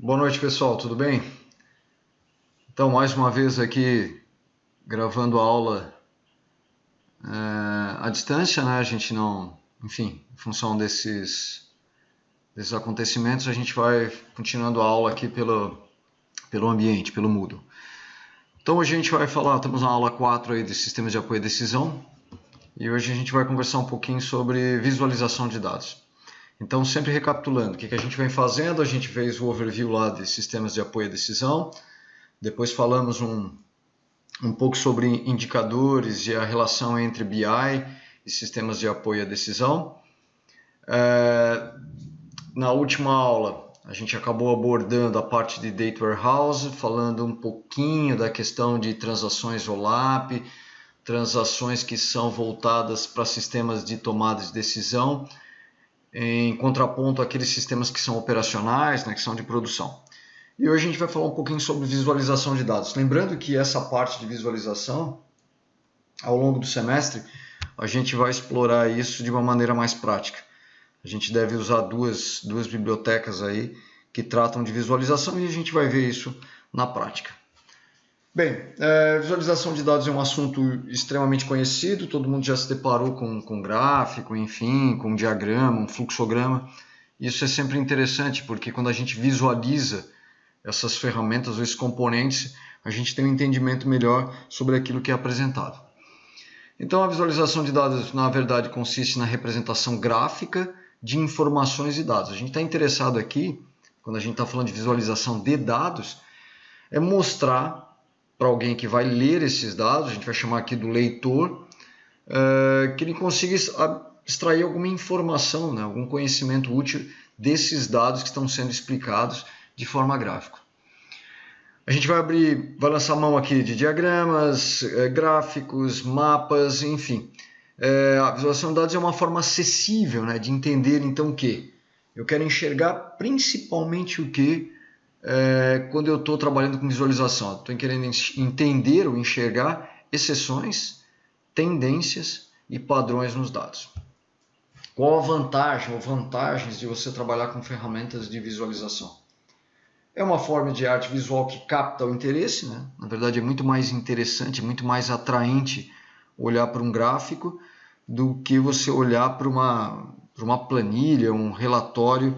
Boa noite, pessoal, tudo bem? Então, mais uma vez aqui gravando a aula à distância, né? A gente não, enfim, em função desses acontecimentos, a gente vai continuando a aula aqui pelo ambiente, pelo Moodle. Então, hoje a gente vai falar, estamos na aula 4 aí de sistemas de apoio à decisão, e hoje a gente vai conversar um pouquinho sobre visualização de dados. Então, sempre recapitulando, o que a gente vem fazendo, a gente fez o overview lá de sistemas de apoio à decisão, depois falamos um pouco sobre indicadores e a relação entre BI e sistemas de apoio à decisão. Na última aula, a gente acabou abordando a parte de Data Warehouse, falando um pouquinho da questão de transações OLAP, transações que são voltadas para sistemas de tomada de decisão, em contraponto àqueles sistemas que são operacionais, né, que são de produção. E hoje a gente vai falar um pouquinho sobre visualização de dados. Lembrando que essa parte de visualização, ao longo do semestre, a gente vai explorar isso de uma maneira mais prática. A gente deve usar duas bibliotecas aí que tratam de visualização e a gente vai ver isso na prática. Bem, visualização de dados é um assunto extremamente conhecido, todo mundo já se deparou com gráfico, enfim, com diagrama, um fluxograma. Isso é sempre interessante porque quando a gente visualiza essas ferramentas ou esses componentes, a gente tem um entendimento melhor sobre aquilo que é apresentado. Então, a visualização de dados, na verdade, consiste na representação gráfica de informações e dados. A gente está interessado aqui, quando a gente está falando de visualização de dados, é mostrar para alguém que vai ler esses dados, a gente vai chamar aqui do leitor, que ele consiga extrair alguma informação, né, algum conhecimento útil desses dados que estão sendo explicados de forma gráfica. A gente vai lançar mão aqui de diagramas, gráficos, mapas, enfim. A visualização de dados é uma forma acessível, né, de entender então o que? Eu quero enxergar principalmente o que quando eu estou trabalhando com visualização. Estou querendo entender ou enxergar exceções, tendências e padrões nos dados. Qual a vantagem ou vantagens de você trabalhar com ferramentas de visualização? É uma forma de arte visual que capta o interesse, né? Na verdade é muito mais interessante, muito mais atraente olhar para um gráfico do que você olhar para uma planilha, um relatório,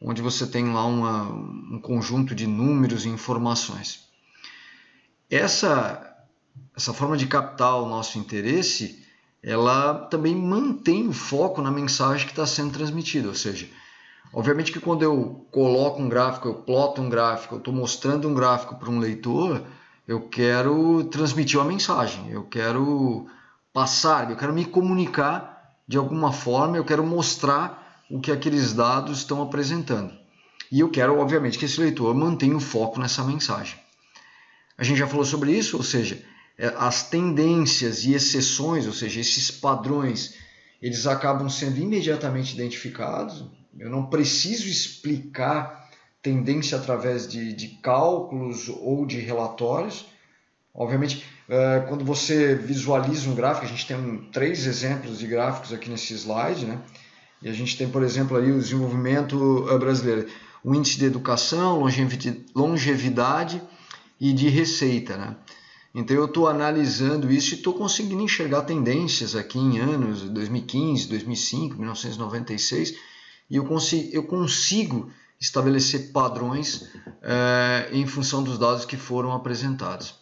onde você tem lá um conjunto de números e informações. Essa forma de captar o nosso interesse, ela também mantém o foco na mensagem que está sendo transmitida, ou seja, obviamente que quando eu coloco um gráfico, eu ploto um gráfico, eu estou mostrando um gráfico para um leitor, eu quero transmitir uma mensagem, eu quero passar, eu quero me comunicar de alguma forma, eu quero mostrar o que aqueles dados estão apresentando. E eu quero, obviamente, que esse leitor mantenha o foco nessa mensagem. A gente já falou sobre isso, ou seja, as tendências e exceções, ou seja, esses padrões, eles acabam sendo imediatamente identificados. Eu não preciso explicar tendência através de cálculos ou de relatórios. Obviamente, quando você visualiza um gráfico, a gente tem 3 exemplos de gráficos aqui nesse slide, né? E a gente tem, por exemplo, aí o desenvolvimento brasileiro, o índice de educação, longevidade e de receita, né? Então eu estou analisando isso e estou conseguindo enxergar tendências aqui em anos 2015, 2005, 1996, e eu consigo estabelecer padrões em função dos dados que foram apresentados.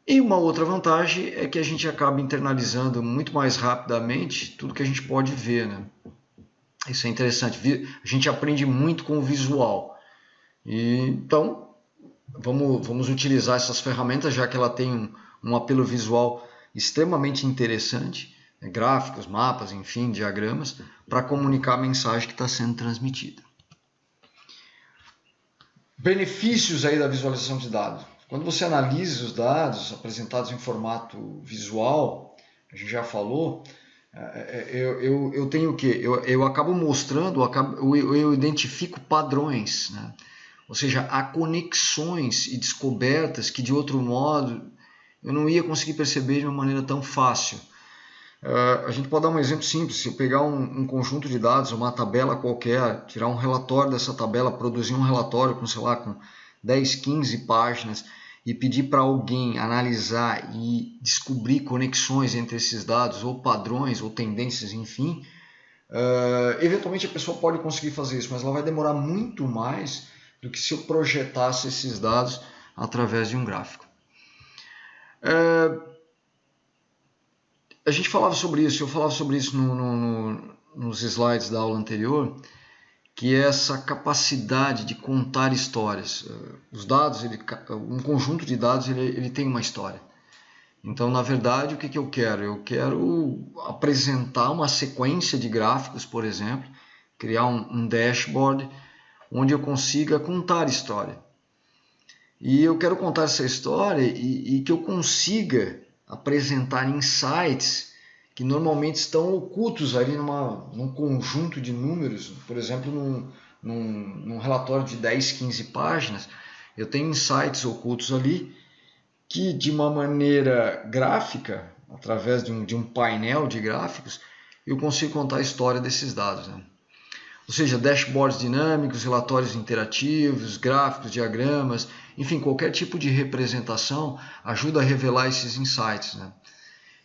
E uma outra vantagem é que a gente acaba internalizando muito mais rapidamente tudo que a gente pode ver, né? Isso é interessante. A gente aprende muito com o visual. Então, vamos utilizar essas ferramentas, já que ela tem um apelo visual extremamente interessante, né? Gráficos, mapas, enfim, diagramas, para comunicar a mensagem que está sendo transmitida. Benefícios aí da visualização de dados. Quando você analisa os dados apresentados em formato visual, a gente já falou, eu tenho o quê? Eu acabo mostrando, eu identifico padrões, né? Ou seja, há conexões e descobertas que de outro modo eu não ia conseguir perceber de uma maneira tão fácil. A gente pode dar um exemplo simples. Se eu pegar um conjunto de dados, uma tabela qualquer, tirar um relatório dessa tabela, produzir um relatório com, sei lá, com 10, 15 páginas e pedir para alguém analisar e descobrir conexões entre esses dados, ou padrões, ou tendências, enfim, eventualmente a pessoa pode conseguir fazer isso, mas ela vai demorar muito mais do que se eu projetasse esses dados através de um gráfico. A gente falava sobre isso, eu falava sobre isso nos slides da aula anterior, que é essa capacidade de contar histórias. Os dados, um conjunto de dados, ele tem uma história. Então, na verdade, o que eu quero? Eu quero apresentar uma sequência de gráficos, por exemplo, criar um dashboard onde eu consiga contar história. E eu quero contar essa história e que eu consiga apresentar insights que normalmente estão ocultos ali num conjunto de números. Por exemplo, num relatório de 10, 15 páginas, eu tenho insights ocultos ali que, de uma maneira gráfica, através de um painel de gráficos, eu consigo contar a história desses dados, né? Ou seja, dashboards dinâmicos, relatórios interativos, gráficos, diagramas, enfim, qualquer tipo de representação ajuda a revelar esses insights, né?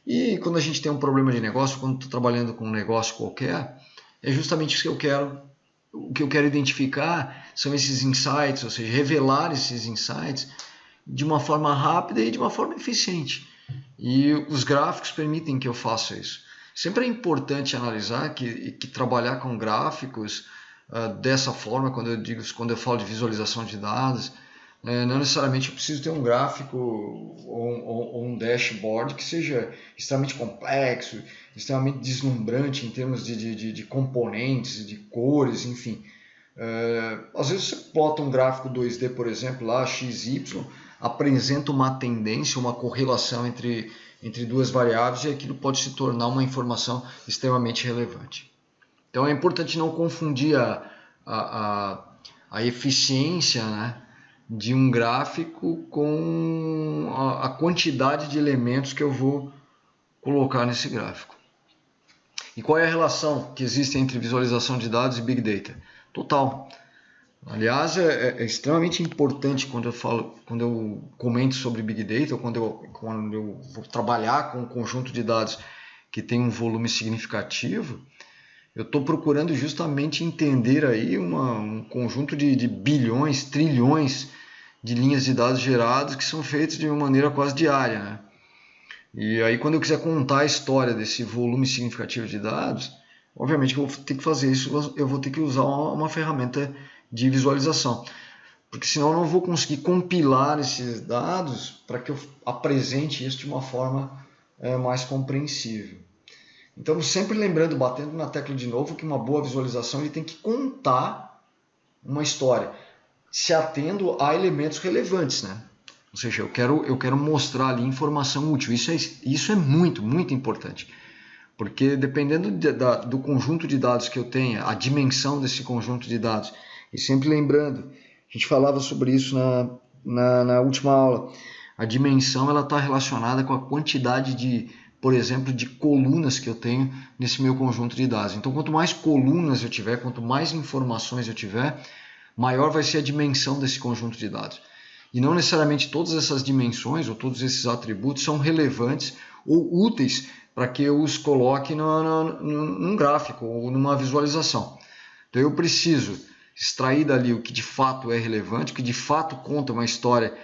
E quando a gente tem um problema de negócio, quando estou trabalhando com um negócio qualquer, é justamente isso que eu quero. O que eu quero identificar são esses insights, ou seja, revelar esses insights de uma forma rápida e de uma forma eficiente. E os gráficos permitem que eu faça isso. Sempre é importante analisar que trabalhar com gráficos dessa forma, quando eu falo de visualização de dados, não necessariamente eu preciso ter um gráfico ou um dashboard que seja extremamente complexo, extremamente deslumbrante em termos de componentes, de cores, enfim. Às vezes você plota um gráfico 2D, por exemplo, lá, XY, apresenta uma tendência, uma correlação entre duas variáveis e aquilo pode se tornar uma informação extremamente relevante. Então é importante não confundir a eficiência, né, de um gráfico com a quantidade de elementos que eu vou colocar nesse gráfico. E qual é a relação que existe entre visualização de dados e Big Data? Total. Aliás, é extremamente importante quando eu comento sobre Big Data, ou quando eu vou trabalhar com um conjunto de dados que tem um volume significativo, eu estou procurando justamente entender aí um conjunto de bilhões, trilhões de linhas de dados gerados que são feitos de uma maneira quase diária, né? E aí, quando eu quiser contar a história desse volume significativo de dados, obviamente que eu vou ter que fazer isso, eu vou ter que usar uma ferramenta de visualização, porque senão eu não vou conseguir compilar esses dados para que eu apresente isso de uma forma mais compreensível. Então, sempre lembrando, batendo na tecla de novo, que uma boa visualização ele tem que contar uma história, se atendo a elementos relevantes, né? Ou seja, eu quero mostrar ali informação útil. Isso é muito, muito importante. Porque dependendo do conjunto de dados que eu tenha, a dimensão desse conjunto de dados, e sempre lembrando, a gente falava sobre isso na última aula, a dimensão está relacionada com a quantidade por exemplo, de colunas que eu tenho nesse meu conjunto de dados. Então, quanto mais colunas eu tiver, quanto mais informações eu tiver, maior vai ser a dimensão desse conjunto de dados. E não necessariamente todas essas dimensões ou todos esses atributos são relevantes ou úteis para que eu os coloque num gráfico ou numa visualização. Então eu preciso extrair dali o que de fato é relevante, o que de fato conta uma história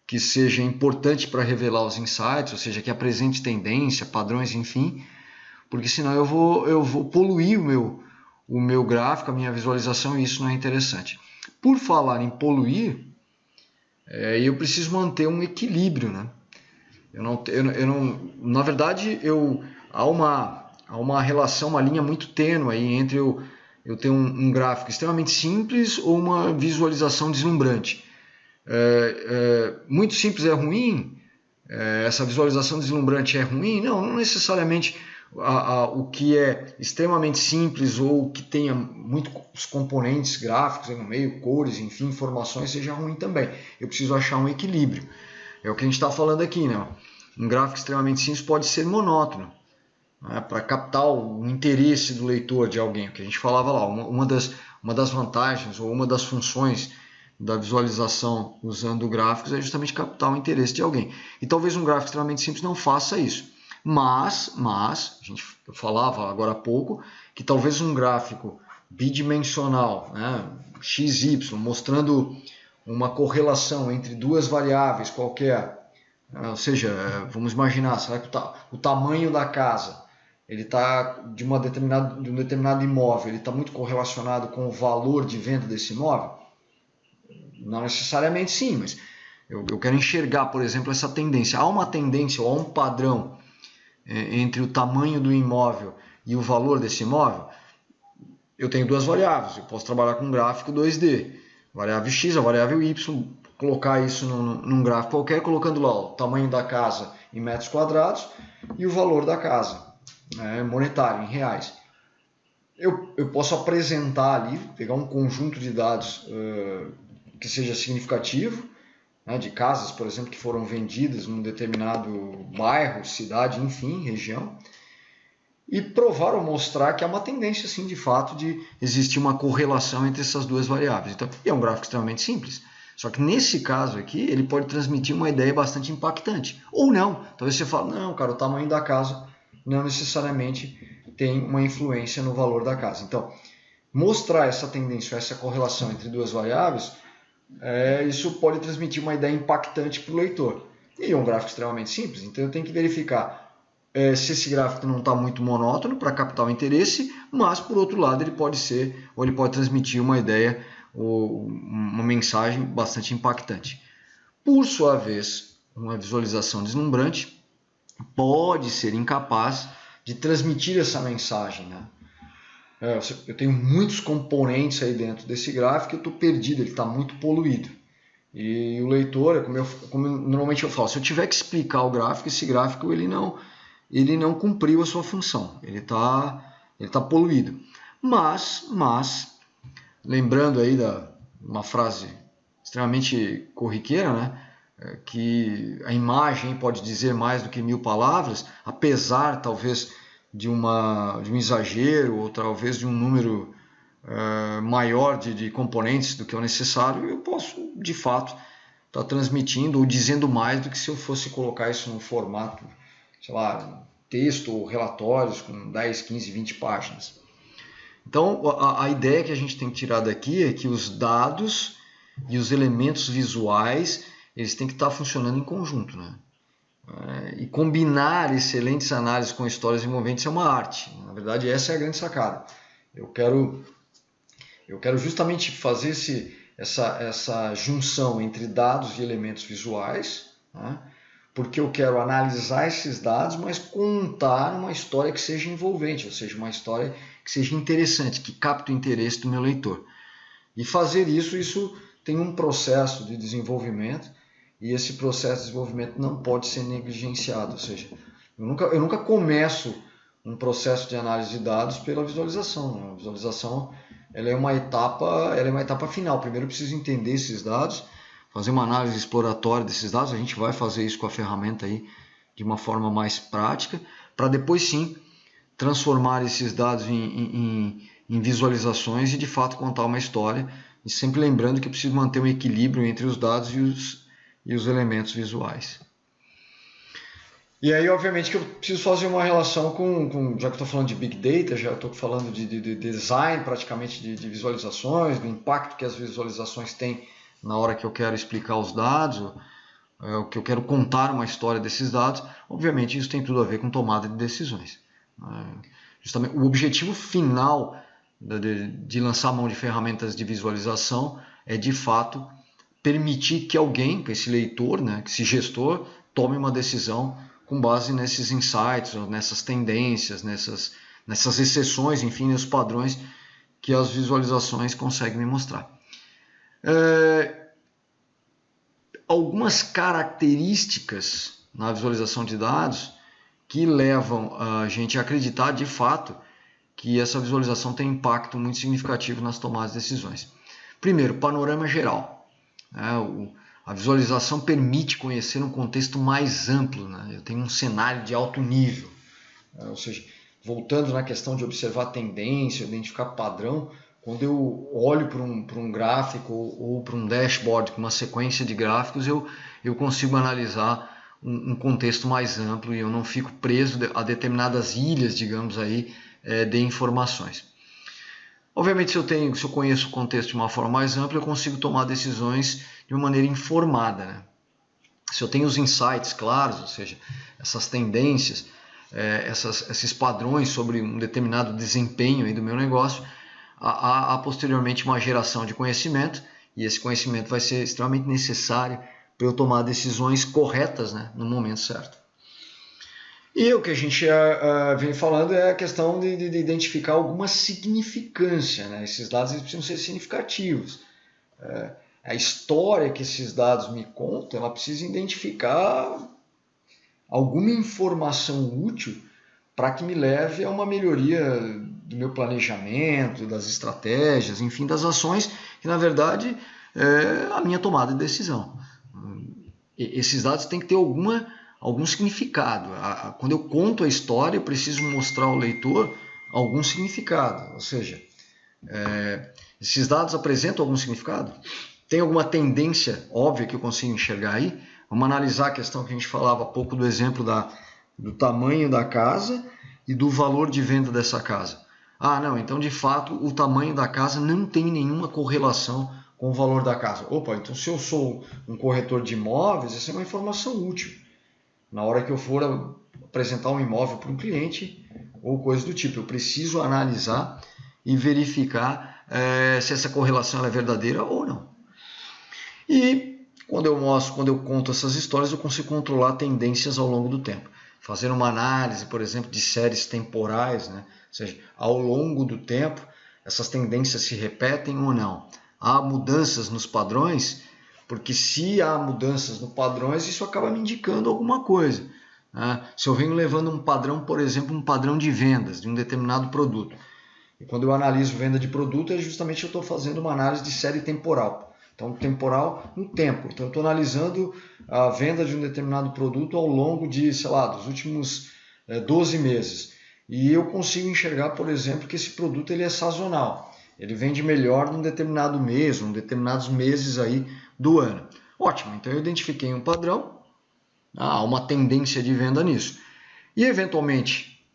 que seja importante para revelar os insights, ou seja, que apresente tendência, padrões, enfim, porque senão eu vou poluir o meu gráfico, a minha visualização, e isso não é interessante. Por falar em poluir, eu preciso manter um equilíbrio, né? Na verdade, há uma relação, uma linha muito tênue aí entre eu ter um gráfico extremamente simples ou uma visualização deslumbrante. Muito simples é ruim? Essa visualização deslumbrante é ruim? Não necessariamente o que é extremamente simples ou que tenha muitos componentes gráficos no meio, cores, enfim, informações, seja ruim também. Eu preciso achar um equilíbrio. É o que a gente está falando aqui, né? Um gráfico extremamente simples pode ser monótono. né, para captar o interesse do leitor de alguém, o que a gente falava lá, uma das vantagens ou uma das funções da visualização usando gráficos é justamente captar o interesse de alguém. E talvez um gráfico extremamente simples não faça isso. Mas eu falava agora há pouco que talvez um gráfico bidimensional, né, XY, mostrando uma correlação entre duas variáveis qualquer, ou seja, vamos imaginar, será que o tamanho da casa ele está de um determinado imóvel, ele está muito correlacionado com o valor de venda desse imóvel? Não necessariamente sim, mas eu quero enxergar, por exemplo, essa tendência. Há uma tendência ou há um padrão entre o tamanho do imóvel e o valor desse imóvel? Eu tenho duas variáveis, eu posso trabalhar com um gráfico 2D, variável x, a variável y, colocar isso num gráfico qualquer, colocando lá o tamanho da casa em metros quadrados e o valor da casa, monetário, em reais. Eu posso apresentar ali, pegar um conjunto de dados que seja significativo, né, de casas, por exemplo, que foram vendidas num determinado bairro, cidade, enfim, região, e provar ou mostrar que há uma tendência, sim, de fato, de existir uma correlação entre essas duas variáveis. Então, é um gráfico extremamente simples. Só que nesse caso aqui, ele pode transmitir uma ideia bastante impactante. Ou não. Talvez você fale, não, cara, o tamanho da casa não necessariamente tem uma influência no valor da casa. Então, mostrar essa tendência, essa correlação entre duas variáveis, isso pode transmitir uma ideia impactante para o leitor. E é um gráfico extremamente simples, então eu tenho que verificar se esse gráfico não está muito monótono para captar o interesse, mas por outro lado ele pode ser, ou ele pode transmitir uma ideia ou uma mensagem bastante impactante. Por sua vez, uma visualização deslumbrante pode ser incapaz de transmitir essa mensagem, né? Eu tenho muitos componentes aí dentro desse gráfico e eu estou perdido, ele está muito poluído. E o leitor, como normalmente eu falo, se eu tiver que explicar o gráfico, esse gráfico ele não cumpriu a sua função, ele tá poluído. Mas, lembrando aí uma frase extremamente corriqueira, né? Que a imagem pode dizer mais do que 1000 palavras, apesar talvez de um exagero ou talvez de um número maior de componentes do que é o necessário, eu posso de fato estar transmitindo ou dizendo mais do que se eu fosse colocar isso num formato, sei lá, texto ou relatórios com 10, 15, 20 páginas. Então, a ideia que a gente tem que tirar daqui é que os dados e os elementos visuais eles têm que estar funcionando em conjunto, né? E combinar excelentes análises com histórias envolventes é uma arte. Na verdade, essa é a grande sacada. Eu quero justamente fazer essa junção entre dados e elementos visuais, né? Porque eu quero analisar esses dados, mas contar uma história que seja envolvente, ou seja, uma história que seja interessante, que capte o interesse do meu leitor. E fazer isso tem um processo de desenvolvimento, e esse processo de desenvolvimento não pode ser negligenciado, ou seja, eu nunca começo um processo de análise de dados pela visualização, né? A visualização ela é uma etapa final. Primeiro eu preciso entender esses dados, fazer uma análise exploratória desses dados, a gente vai fazer isso com a ferramenta aí de uma forma mais prática, para depois sim transformar esses dados em visualizações e de fato contar uma história, e sempre lembrando que eu preciso manter um equilíbrio entre os dados e os elementos visuais. E aí, obviamente, que eu preciso fazer uma relação já que estou falando de Big Data, já estou falando de design praticamente de visualizações, do impacto que as visualizações têm na hora que eu quero explicar os dados, o que eu quero contar uma história desses dados. Obviamente, isso tem tudo a ver com tomada de decisões. Justamente, o objetivo final de lançar mão de ferramentas de visualização é, de fato, permitir que alguém, que esse leitor, né, que esse gestor, tome uma decisão com base nesses insights, nessas tendências, nessas exceções, enfim, nos padrões que as visualizações conseguem me mostrar. Algumas características na visualização de dados que levam a gente a acreditar de fato que essa visualização tem impacto muito significativo nas tomadas de decisões. Primeiro, panorama geral. A visualização permite conhecer um contexto mais amplo, né? Eu tenho um cenário de alto nível. ou seja, voltando na questão de observar tendência, identificar padrão, quando eu olho para um gráfico ou para um dashboard com uma sequência de gráficos, eu consigo analisar um contexto mais amplo e eu não fico preso a determinadas ilhas, digamos aí, de informações. Obviamente, se eu conheço o contexto de uma forma mais ampla, eu consigo tomar decisões de uma maneira informada, né? Se eu tenho os insights claros, ou seja, essas tendências, esses padrões sobre um determinado desempenho aí do meu negócio, há posteriormente uma geração de conhecimento, e esse conhecimento vai ser extremamente necessário para eu tomar decisões corretas, né, no momento certo. E o que a gente vem falando é a questão de identificar alguma significância, né? Esses dados precisam ser significativos. A história que esses dados me contam, ela precisa identificar alguma informação útil para que me leve a uma melhoria do meu planejamento, das estratégias, enfim, das ações, que na verdade é a minha tomada de decisão. Esses dados têm que ter algum significado. Quando eu conto a história, eu preciso mostrar ao leitor algum significado, ou seja, esses dados apresentam algum significado? Tem alguma tendência óbvia que eu consigo enxergar aí? Vamos analisar a questão que a gente falava há pouco do exemplo do tamanho da casa e do valor de venda dessa casa. Ah, não, então de fato o tamanho da casa não tem nenhuma correlação com o valor da casa. Opa, então se eu sou um corretor de imóveis, essa é uma informação útil. Na hora que eu for apresentar um imóvel para um cliente ou coisa do tipo, eu preciso analisar e verificar se essa correlação é verdadeira ou não. E quando eu conto essas histórias, eu consigo controlar tendências ao longo do tempo. Fazer uma análise, por exemplo, de séries temporais, né? Ou seja, ao longo do tempo, essas tendências se repetem ou não. Há mudanças nos padrões, porque se há mudanças nos padrões, isso acaba me indicando alguma coisa, né? Se eu venho levando um padrão, por exemplo, um padrão de vendas de um determinado produto, e quando eu analiso venda de produto, justamente eu estou fazendo uma análise de série temporal. Então, temporal no tempo. Então, eu estou analisando a venda de um determinado produto ao longo de, sei lá, dos últimos 12 meses. E eu consigo enxergar, por exemplo, que esse produto ele é sazonal. Ele vende melhor num determinado mês, em determinados meses aí do ano. Ótimo, então eu identifiquei um padrão, há uma tendência de venda nisso. E, eventualmente,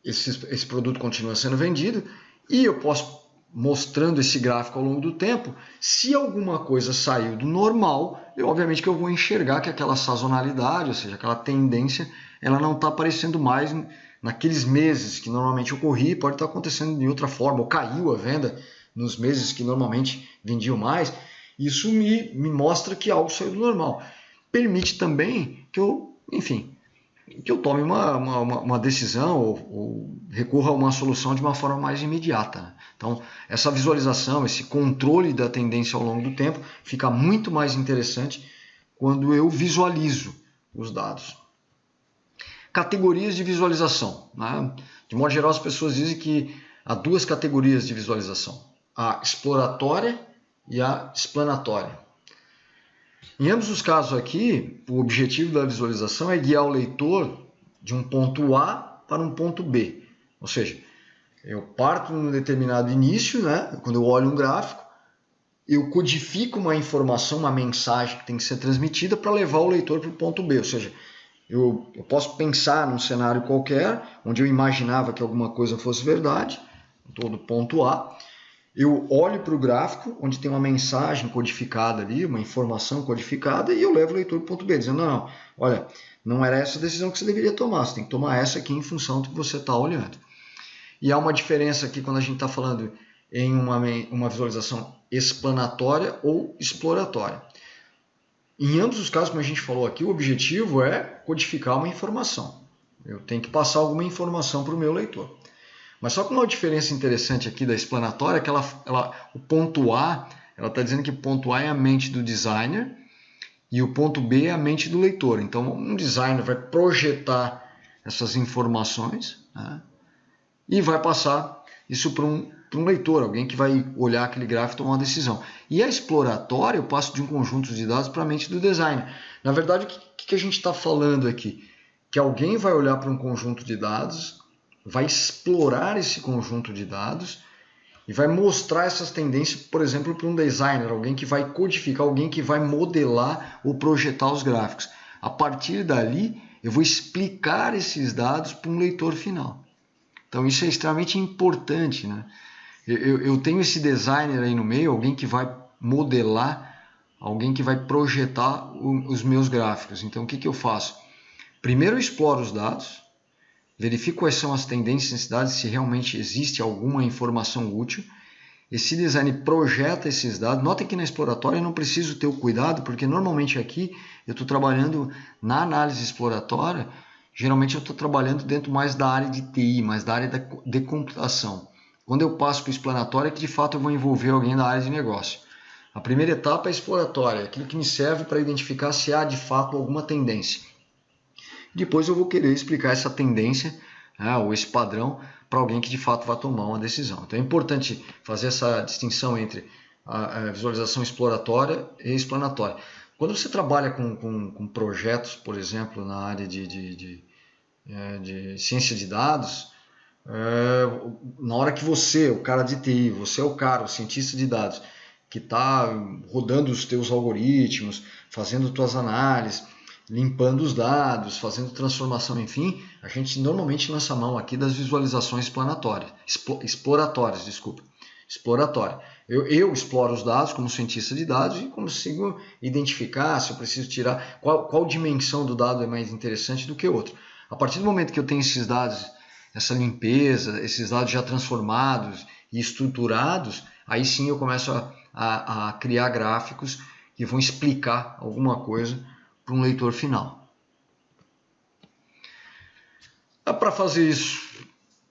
esse produto continua sendo vendido e eu posso, mostrando esse gráfico ao longo do tempo, se alguma coisa saiu do normal, obviamente que eu vou enxergar que aquela sazonalidade, ou seja, aquela tendência, ela não está aparecendo mais naqueles meses que normalmente ocorria, pode estar acontecendo de outra forma, ou caiu a venda nos meses que normalmente vendiam mais. Isso me mostra que algo saiu do normal. Permite também que eu tome uma decisão ou recorra a uma solução de uma forma mais imediata. Então, essa visualização, esse controle da tendência ao longo do tempo fica muito mais interessante quando eu visualizo os dados. Categorias de visualização, né? De modo geral, as pessoas dizem que há duas categorias de visualização: a exploratória e a explanatória. Em ambos os casos aqui, o objetivo da visualização é guiar o leitor de um ponto A para um ponto B. Ou seja, eu parto num determinado início, né? Quando eu olho um gráfico, eu codifico uma informação, uma mensagem que tem que ser transmitida para levar o leitor para o ponto B. Ou seja, eu posso pensar num cenário qualquer, onde eu imaginava que alguma coisa fosse verdade, todo ponto A. Eu olho para o gráfico, onde tem uma mensagem codificada ali, uma informação codificada, e eu levo o leitor para o ponto B, dizendo, não, olha, não era essa a decisão que você deveria tomar, você tem que tomar essa aqui em função do que você está olhando. E há uma diferença aqui quando a gente está falando em uma visualização explanatória ou exploratória. Em ambos os casos, como a gente falou aqui, o objetivo é codificar uma informação. Eu tenho que passar alguma informação para o meu leitor. Mas só que uma diferença interessante aqui da explanatória é que o ponto A, ela está dizendo que o ponto A é a mente do designer e o ponto B é a mente do leitor. Então, um designer vai projetar essas informações, né, e vai passar isso para um leitor, alguém que vai olhar aquele gráfico e tomar uma decisão. E a exploratória, eu passo de um conjunto de dados para a mente do designer. Na verdade, o que a gente está falando aqui? que alguém vai olhar para um conjunto de dados, vai explorar esse conjunto de dados e vai mostrar essas tendências, por exemplo, para um designer, alguém que vai codificar, alguém que vai modelar ou projetar os gráficos. A partir dali, eu vou explicar esses dados para um leitor final. Então isso é extremamente importante, né? Eu tenho esse designer aí no meio, alguém que vai modelar, alguém que vai projetar os meus gráficos. Então o que eu faço? Primeiro eu exploro os dados, verifico quais são as tendências e necessidades, se realmente existe alguma informação útil. Esse design projeta esses dados. Notem que na exploratória eu não preciso ter o cuidado, porque normalmente aqui eu estou trabalhando na análise exploratória, geralmente eu estou trabalhando dentro mais da área de TI, mais da área de computação. Quando eu passo para o explanatório é que de fato eu vou envolver alguém da área de negócio. A primeira etapa é exploratória, aquilo que me serve para identificar se há de fato alguma tendência. Depois eu vou querer explicar essa tendência, né, ou esse padrão para alguém que de fato vai tomar uma decisão. Então é importante fazer essa distinção entre a visualização exploratória e explanatória. Quando você trabalha com projetos, por exemplo, na área de ciência de dados, na hora que você, o cara de TI, você é o cara, o cientista de dados, que está rodando os teus algoritmos, fazendo tuas análises, limpando os dados, fazendo transformação, enfim, a gente normalmente lança a mão aqui das visualizações exploratórias. Eu exploro os dados como cientista de dados e consigo identificar se eu preciso tirar qual dimensão do dado é mais interessante do que outro. A partir do momento que eu tenho esses dados, essa limpeza, esses dados já transformados e estruturados, aí sim eu começo a criar gráficos que vão explicar alguma coisa para um leitor final. Para fazer isso,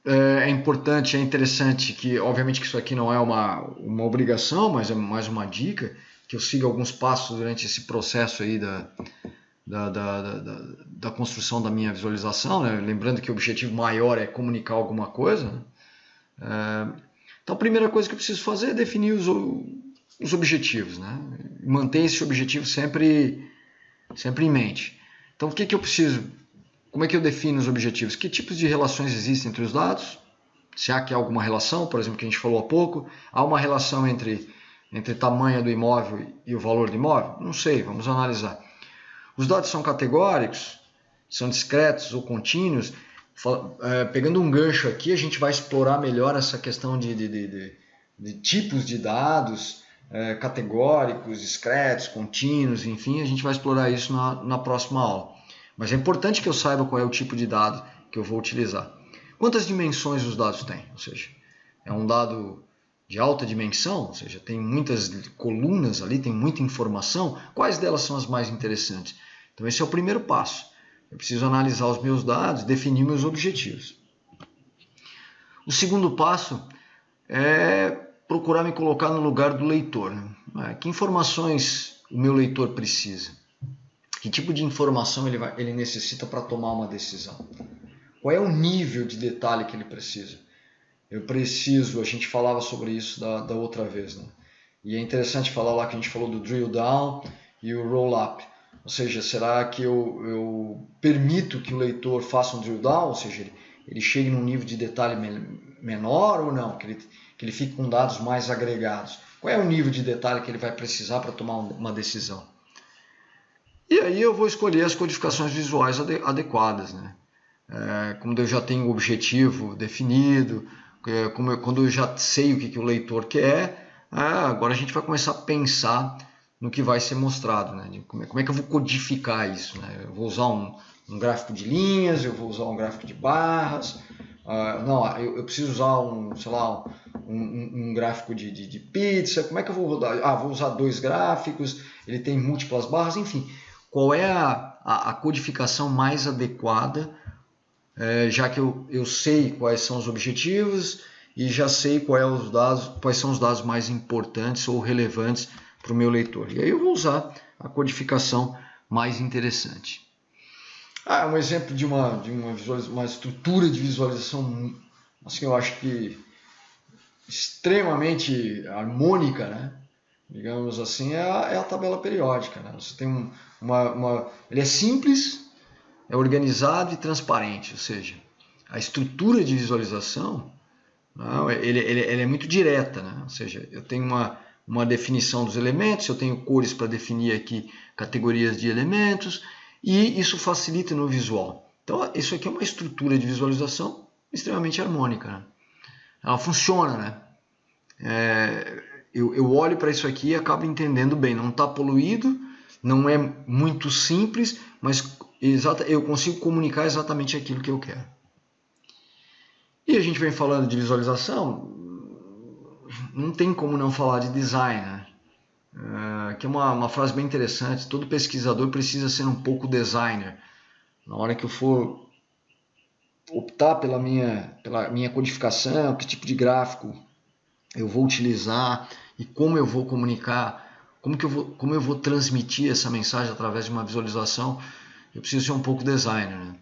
é importante, é interessante que, obviamente que isso aqui não é uma obrigação, mas é mais uma dica, que eu siga alguns passos durante esse processo aí da construção da minha visualização, né? Lembrando que o objetivo maior é comunicar alguma coisa. Então a primeira coisa que eu preciso fazer é definir os objetivos, né? Manter esse objetivo sempre em mente. Então, o que eu preciso? Como é que eu defino os objetivos? Que tipos de relações existem entre os dados? Se há alguma relação, por exemplo, que a gente falou há pouco, há uma relação entre tamanho do imóvel e o valor do imóvel? Não sei, vamos analisar. Os dados são categóricos? São discretos ou contínuos? Pegando um gancho aqui, a gente vai explorar melhor essa questão de tipos de dados, categóricos, discretos, contínuos, enfim, a gente vai explorar isso na próxima aula. Mas é importante que eu saiba qual é o tipo de dado que eu vou utilizar. Quantas dimensões os dados têm? Ou seja, é um dado de alta dimensão, ou seja, tem muitas colunas ali, tem muita informação. Quais delas são as mais interessantes? Então esse é o primeiro passo. Eu preciso analisar os meus dados, definir meus objetivos. O segundo passo é procurar me colocar no lugar do leitor. Né? Que informações o meu leitor precisa? Que tipo de informação ele necessita para tomar uma decisão? Qual é o nível de detalhe que ele precisa? A gente falava sobre isso da outra vez, né? E é interessante falar lá que a gente falou do drill down e o roll up. Ou seja, será que eu permito que o leitor faça um drill down, ou seja, ele chegue num nível de detalhe menor ou não? Que ele fique com dados mais agregados. Qual é o nível de detalhe que ele vai precisar para tomar uma decisão? E aí eu vou escolher as codificações visuais adequadas, né? Quando eu já tenho o objetivo definido, quando eu já sei o que o leitor quer, agora a gente vai começar a pensar no que vai ser mostrado, né? Como é que eu vou codificar isso, né? Eu vou usar um gráfico de linhas, eu vou usar um gráfico de barras, eu preciso usar um gráfico de pizza. Como é que eu vou rodar? Vou usar 2 gráficos, ele tem múltiplas barras, enfim. Qual é a codificação mais adequada, já que eu sei quais são os objetivos e já sei quais são os dados mais importantes ou relevantes para o meu leitor. E aí eu vou usar a codificação mais interessante. Um exemplo de uma estrutura de visualização, assim, eu acho que extremamente harmônica, né? Digamos assim, é a tabela periódica, né? Você tem ele é simples, é organizado e transparente, ou seja, a estrutura de visualização, não, ele é muito direta, né? Ou seja, eu tenho uma definição dos elementos, eu tenho cores para definir aqui categorias de elementos, e isso facilita no visual. Então, isso aqui é uma estrutura de visualização extremamente harmônica, né? Ela funciona, né? Eu olho para isso aqui e acabo entendendo bem. Não está poluído, não é muito simples, mas eu consigo comunicar exatamente aquilo que eu quero. E a gente vem falando de visualização, não tem como não falar de design, né? Que é uma frase bem interessante. Todo pesquisador precisa ser um pouco designer. Na hora que eu for optar pela minha codificação, que tipo de gráfico eu vou utilizar e como eu vou comunicar, como eu vou transmitir essa mensagem através de uma visualização, eu preciso ser um pouco designer, né?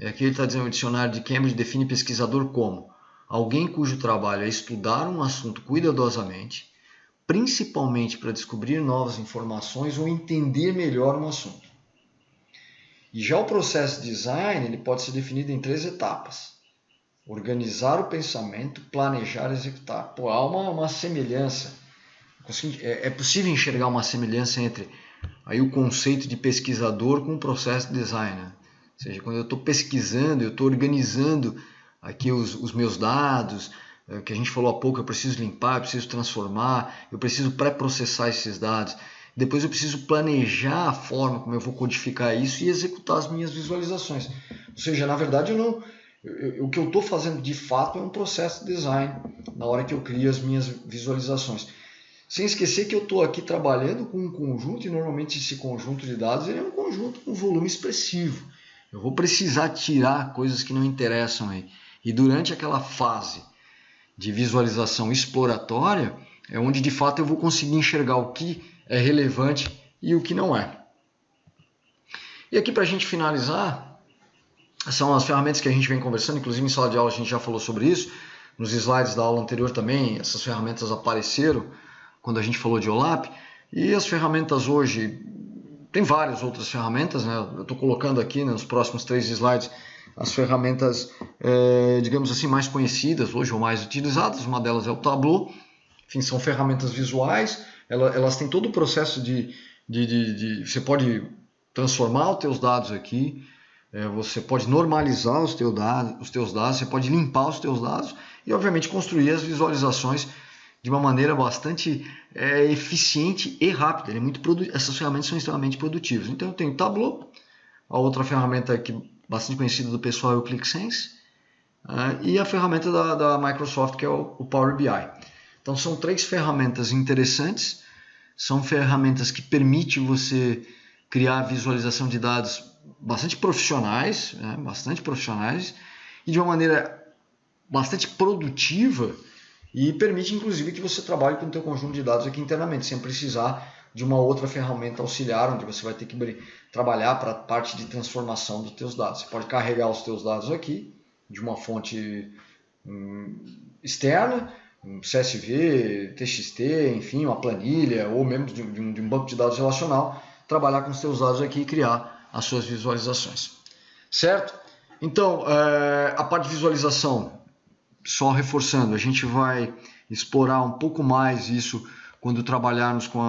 Aqui ele está dizendo, o dicionário de Cambridge define pesquisador como alguém cujo trabalho é estudar um assunto cuidadosamente, principalmente para descobrir novas informações ou entender melhor um assunto. E já o processo de design ele pode ser definido em 3 etapas. Organizar o pensamento, planejar e executar. Pô, há uma semelhança. É possível enxergar uma semelhança entre aí o conceito de pesquisador com o processo de design, né? Ou seja, quando eu estou pesquisando, eu estou organizando aqui os meus dados, que a gente falou há pouco, eu preciso limpar, eu preciso transformar, eu preciso pré-processar esses dados. Depois eu preciso planejar a forma como eu vou codificar isso e executar as minhas visualizações. Ou seja, na verdade, o que eu estou fazendo de fato é um processo de design na hora que eu crio as minhas visualizações. Sem esquecer que eu estou aqui trabalhando com um conjunto, e normalmente esse conjunto de dados ele é um conjunto com volume expressivo. Eu vou precisar tirar coisas que não interessam aí. E durante aquela fase de visualização exploratória, é onde de fato eu vou conseguir enxergar o que é relevante e o que não é. E aqui para a gente finalizar, são as ferramentas que a gente vem conversando, inclusive em sala de aula a gente já falou sobre isso, nos slides da aula anterior também, essas ferramentas apareceram quando a gente falou de OLAP, e as ferramentas hoje, tem várias outras ferramentas, né? Eu estou colocando aqui nos próximos 3 slides as ferramentas, digamos assim, mais conhecidas hoje ou mais utilizadas, uma delas é o Tableau, enfim, são ferramentas visuais, elas têm todo o processo de você pode transformar os teus dados aqui, você pode normalizar os teus dados, você pode limpar os teus dados e, obviamente, construir as visualizações de uma maneira bastante eficiente e rápida. Essas ferramentas são extremamente produtivas. Então, eu tenho o Tableau, a outra ferramenta que bastante conhecida do pessoal é o ClickSense, e a ferramenta da Microsoft, que é o Power BI. Então, são 3 ferramentas interessantes, são ferramentas que permitem você criar visualização de dados bastante profissionais, e de uma maneira bastante produtiva, e permite inclusive que você trabalhe com o teu conjunto de dados aqui internamente, sem precisar de uma outra ferramenta auxiliar, onde você vai ter que trabalhar para a parte de transformação dos teus dados. Você pode carregar os teus dados aqui, de uma fonte externa, um CSV, TXT, enfim, uma planilha, ou mesmo de um banco de dados relacional, trabalhar com os teus dados aqui e criar as suas visualizações. Certo? Então, a parte de visualização, só reforçando, a gente vai explorar um pouco mais isso quando trabalharmos com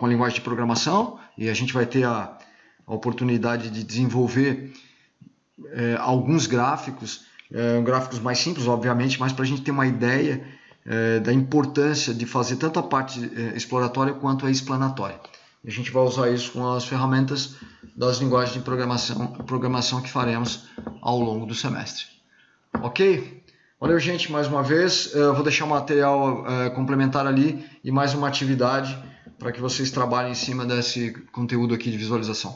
a linguagem de programação, e a gente vai ter a oportunidade de desenvolver alguns gráficos mais simples, obviamente, mas para a gente ter uma ideia da importância de fazer tanto a parte exploratória quanto a explanatória. E a gente vai usar isso com as ferramentas das linguagens de programação que faremos ao longo do semestre. Ok? Valeu, gente, mais uma vez. Eu vou deixar um material complementar ali e mais uma atividade para que vocês trabalhem em cima desse conteúdo aqui de visualização.